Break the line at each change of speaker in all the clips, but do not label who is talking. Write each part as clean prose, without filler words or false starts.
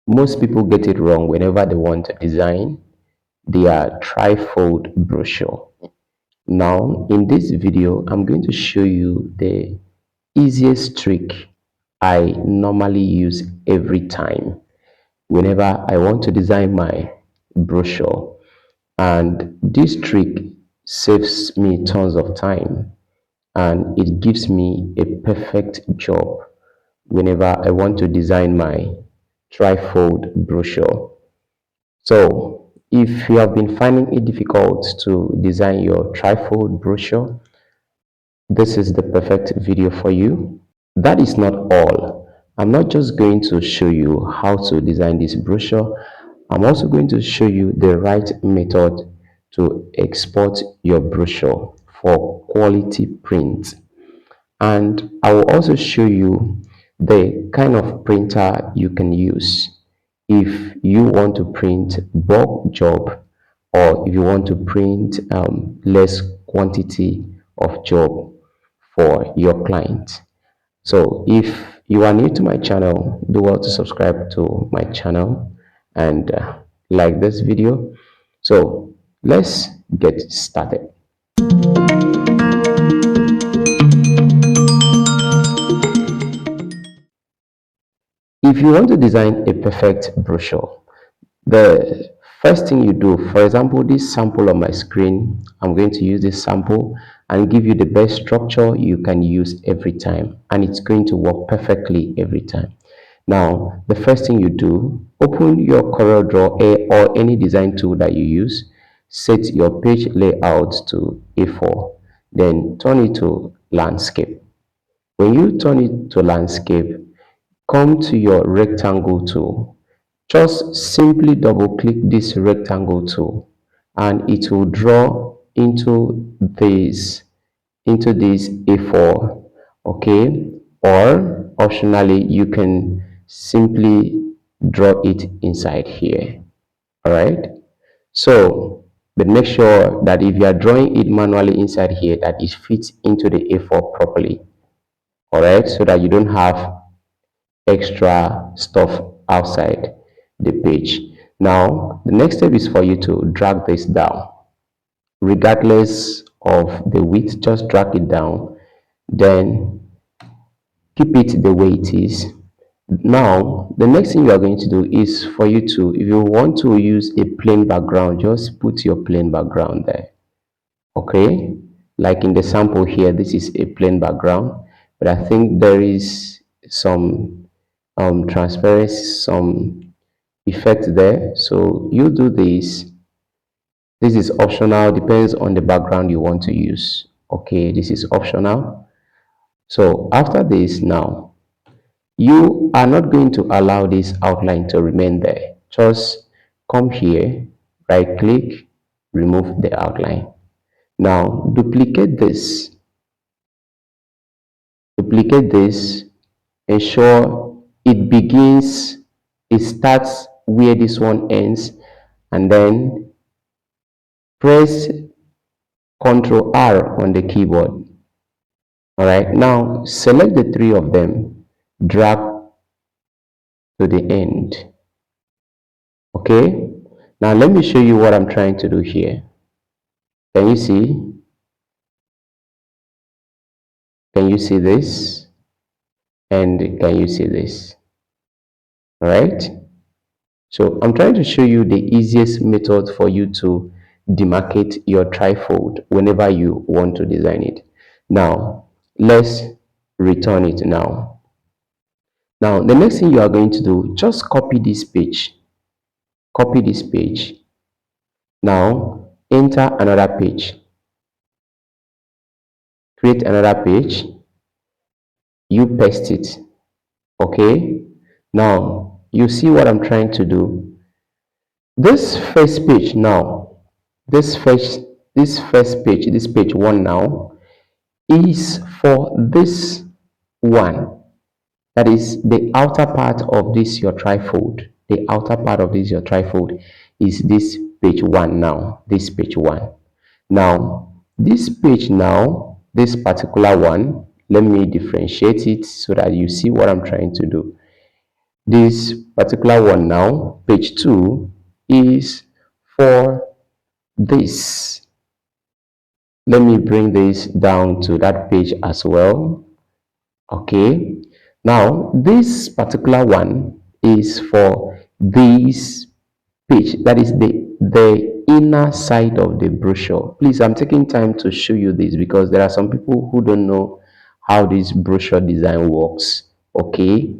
Most people get it wrong whenever they want to design their trifold brochure. Now, in this video, I'm going to show you the easiest trick I normally use every time whenever I want to design my brochure. And this trick saves me tons of time and it gives me a perfect job whenever I want to design my trifold brochure. So, if you have been finding it difficult to design your trifold brochure, this is the perfect video for you. That is not all. I'm not just going to show you how to design this brochure. I'm also going to show you the right method to export your brochure for quality print. And I will also show you the kind of printer you can use if you want to print bulk job or if you want to print less quantity of job for your client. So if you are new to my channel, do well to subscribe to my channel and like this video. So let's get started. If you want to design a perfect brochure, the first thing you do, for example, this sample on my screen, I'm going to use this sample and give you the best structure you can use every time, and it's going to work perfectly every time. Now, the first thing you do, open your CorelDraw or any design tool that you use, set your page layout to A4, then turn it to landscape. When you turn it to landscape, come to your rectangle tool. Just simply double click this rectangle tool and it will draw into this A4, okay? Or optionally you can simply draw it inside here. All right, so but make sure that if you are drawing it manually inside here that it fits into the A4 properly. All right, so that you don't have extra stuff outside the page. Now, the next step is for you to drag this down. Regardless of the width, just drag it down. Then keep it the way it is. Now, the next thing you are going to do is for you to, if you want to use a plain background, just put your plain background there. Okay? Like in the sample here, this is a plain background, but I think there is some transparency, some effect there. So you do this. This is optional, depends on the background you want to use. Okay, this is optional. So after this now, you are not going to allow this outline to remain there. Just come here, right click, remove the outline. Now duplicate this, ensure it starts where this one ends, and then press Ctrl R on the keyboard. All right, now select the three of them, drag to the end. Okay, now let me show you what I'm trying to do here. Can you see? Can you see this? And can you see this? All right, so I'm trying to show you the easiest method for you to demarcate your trifold whenever you want to design it. Now let's return it now. Now the next thing you are going to do, just copy this page. Copy this page. Now enter another page. Create another page. You paste it. Okay. Now you see what I'm trying to do. This first page now, this page, this page one now is for this one. That is the outer part of this your trifold. The outer part of this your trifold is this page one now. This page one. Now, this page now, this particular one, let me differentiate it so that you see what I'm trying to do. This particular one now, page 2, is for this. Let me bring this down to that page as well. Okay, now this particular one is for this page, that is the inner side of the brochure. Please, I'm taking time to show you this because there are some people who don't know how this brochure design works. Okay,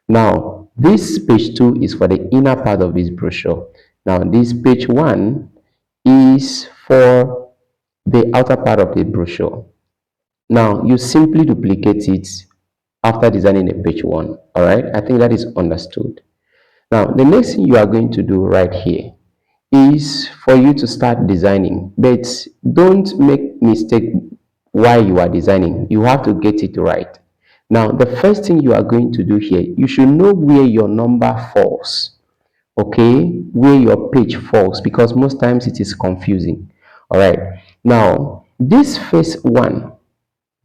now this page 2 is for the inner part of this brochure. Now this page 1 is for the outer part of the brochure. Now you simply duplicate it after designing a page 1. All right, I think that is understood. Now the next thing you are going to do right here is for you to start designing, but don't make mistake while you are designing. You have to get it right. Now the first thing you are going to do here, you should know where your number falls. Okay, where your page falls, because most times it is confusing. All right, now this first one,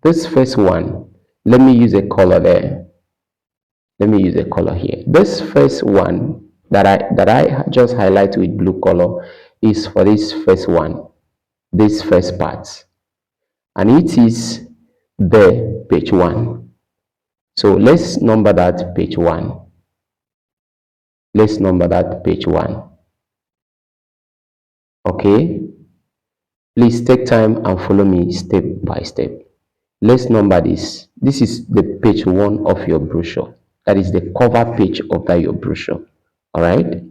let me use a color there. Let me use a color here. This first one that I just highlight with blue color is for this first one, this first part, and it is the page 1. So let's number that page 1. Let's number that page 1. Okay, please take time and follow me step by step. Let's number this. This is the page 1 of your brochure. That is the cover page of that your brochure. All right,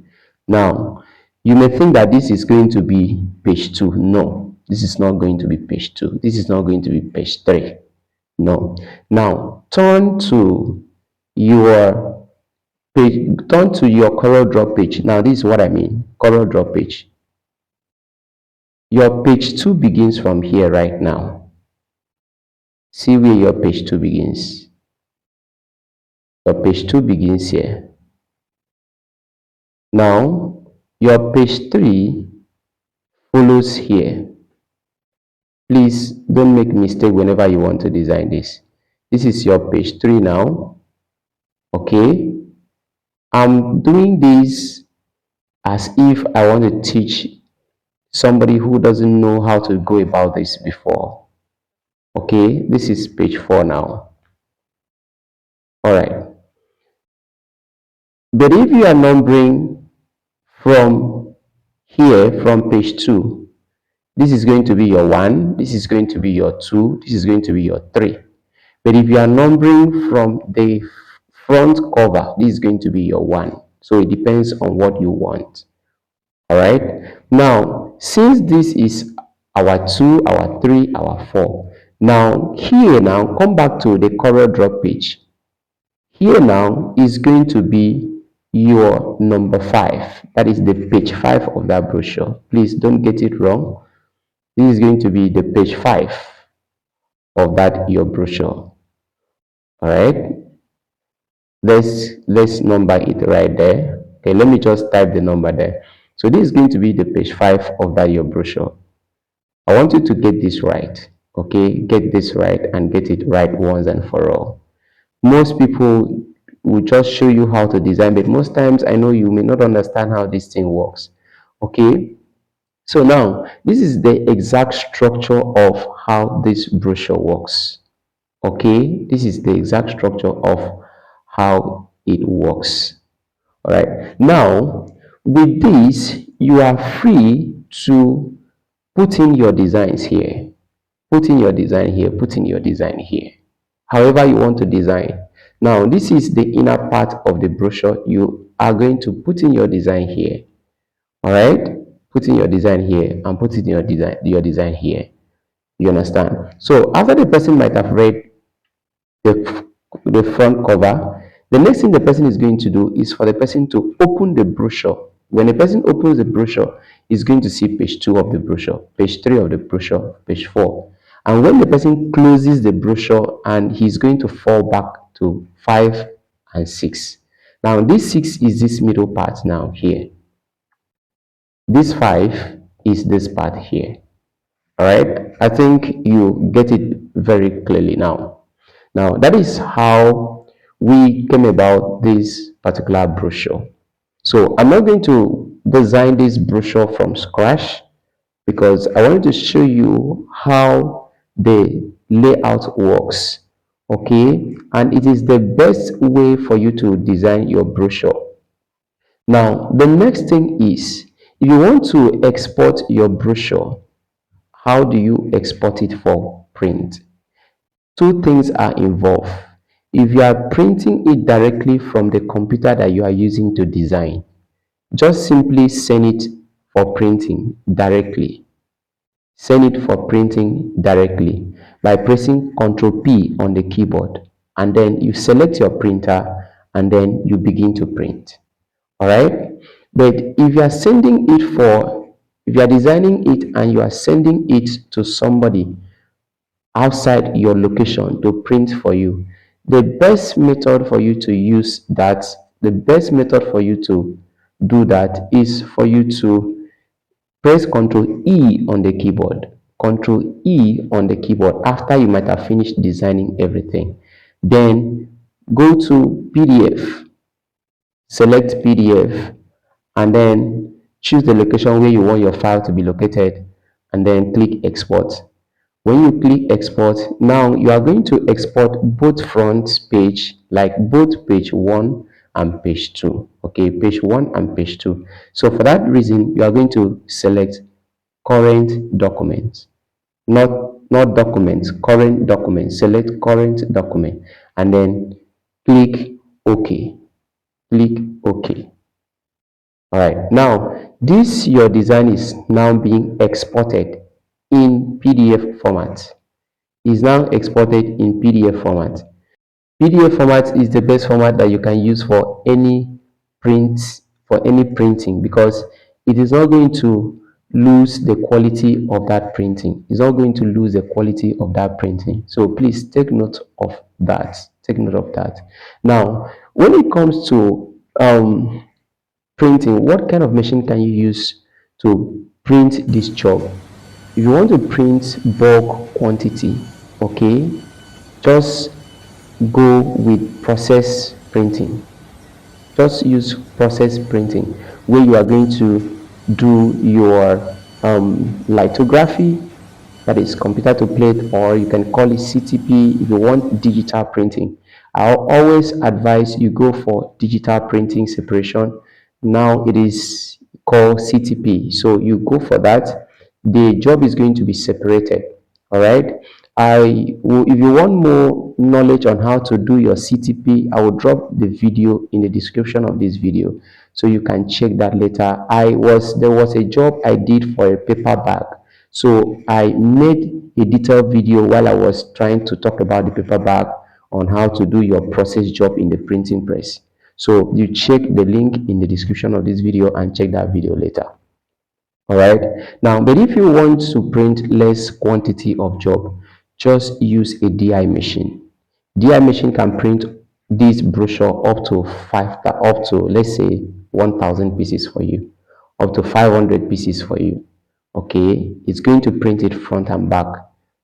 now you may think that this is going to be page 2. No, this is not going to be page 2. This is not going to be page 3. No. Now turn to your page, turn to your CorelDraw page. Now this is what I mean. CorelDraw page, your page 2 begins from here right now. See where your page 2 begins. Your page 2 begins here. Now your page 3 follows here. Please don't make mistake whenever you want to design this. This is your page 3 now. Okay, I'm doing this as if I want to teach somebody who doesn't know how to go about this before. Okay, this is page 4 now. All right, but if you are numbering from here, from page 2, this is going to be your 1, this is going to be your 2, this is going to be your 3. But if you are numbering from the front cover, this is going to be your 1. So it depends on what you want. All right, now since this is our 2, our 3, our 4, now here, now come back to the CorelDraw page. Here now is going to be your number 5. That is the page 5 of that brochure. Please don't get it wrong. This is going to be the page 5 of that your brochure. All right, let's number it right there. Okay, let me just type the number there. So this is going to be the page 5 of that your brochure. I want you to get this right. Okay, get this right and get it right once and for all. Most people will just show you how to design, but most times I know you may not understand how this thing works. Okay, so now this is the exact structure of how this brochure works. Okay, this is the exact structure of how it works. All right, now with this you are free to put in your designs here, put in your design here, put in your design here, however you want to design. Now this is the inner part of the brochure. You are going to put in your design here. All right, put in your design here and put in your design here. You understand? So after the person might have read the front cover, the next thing the person is going to do is for the person to open the brochure. When a person opens the brochure, he's going to see page 2 of the brochure, page 3 of the brochure, page 4. And when the person closes the brochure, and he's going to fall back to 5 and 6. Now this 6 is this middle part now here. This 5 is this part here. All right, I think you get it very clearly now. Now that is how we came about this particular brochure. So I'm not going to design this brochure from scratch because I wanted to show you how the layout works. Okay, and it is the best way for you to design your brochure. Now, the next thing is, if you want to export your brochure, how do you export it for print? Two things are involved. If you are printing it directly from the computer that you are using to design, just simply send it for printing directly. Send it for printing directly by pressing Ctrl P on the keyboard, and then you select your printer and then you begin to print. All right. But if you are designing it and you are sending it to somebody outside your location to print for you, the best method for you to use that, the best method for you to do that is for you to press Ctrl E on the keyboard. Ctrl E on the keyboard after you might have finished designing everything. Then go to PDF, select PDF, and then choose the location where you want your file to be located, and then click export. When you click export, now you are going to export both front page, like both page 1 and page 2. Okay, page 1 and page 2. So for that reason, you are going to select current documents, not documents, current document. Select current document and then click OK. Click OK. All right, now this your design is now being exported in PDF format. Is now exported in PDF format. PDF format is the best format that you can use for any printing, because it is not going to lose the quality of that printing. It's not going to lose the quality of that printing. So please take note of that. Take note of that. Now, when it comes to printing, what kind of machine can you use to print this job? If you want to print bulk quantity, okay, just go with process printing. Just use process printing, where you are going to do your lithography, that is computer to plate, or you can call it CTP if you want digital printing. I'll always advise you go for digital printing separation. Now it is called CTP, so you go for that. The job is going to be separated. All right. If you want more knowledge on how to do your CTP, I will drop the video in the description of this video, so you can check that later. There was a job I did for a paper bag, so I made a detailed video while I was trying to talk about the paper bag on how to do your process job in the printing press. So you check the link in the description of this video and check that video later. All right. Now, but if you want to print less quantity of job, just use a DI machine. DI machine can print this brochure up to let's say 1,000 pieces for you, up to 500 pieces for you. Okay, it's going to print it front and back.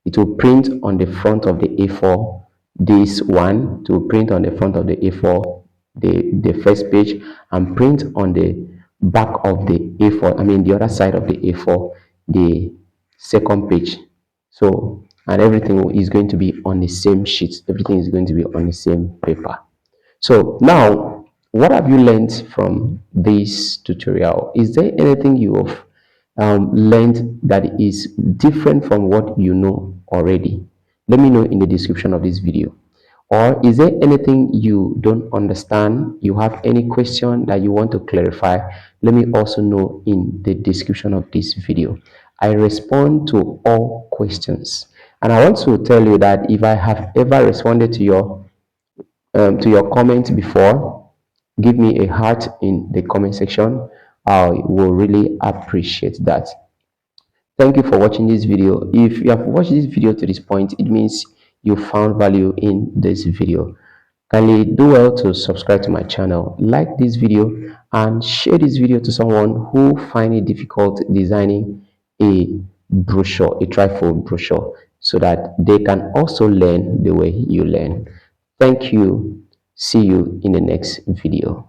It will print on the front of the A4. This one to print on the front of the A4, the first page, and print on the back of the A4, I mean the other side of the A4, the second page. So, and everything is going to be on the same sheet. Everything is going to be on the same paper. So now, what have you learned from this tutorial? Is there anything you have learned that is different from what you know already? Let me know in the description of this video. Or is there anything you don't understand? You have any question that you want to clarify? Let me also know in the description of this video. I respond to all questions. And I want to tell you that if I have ever responded to your comment before, give me a heart in the comment section. I will really appreciate that. Thank you for watching this video. If you have watched this video to this point, it means you found value in this video. Kindly do well to subscribe to my channel, like this video, and share this video to someone who find it difficult designing a brochure, a trifold brochure, so that they can also learn the way you learn. Thank you. See you in the next video.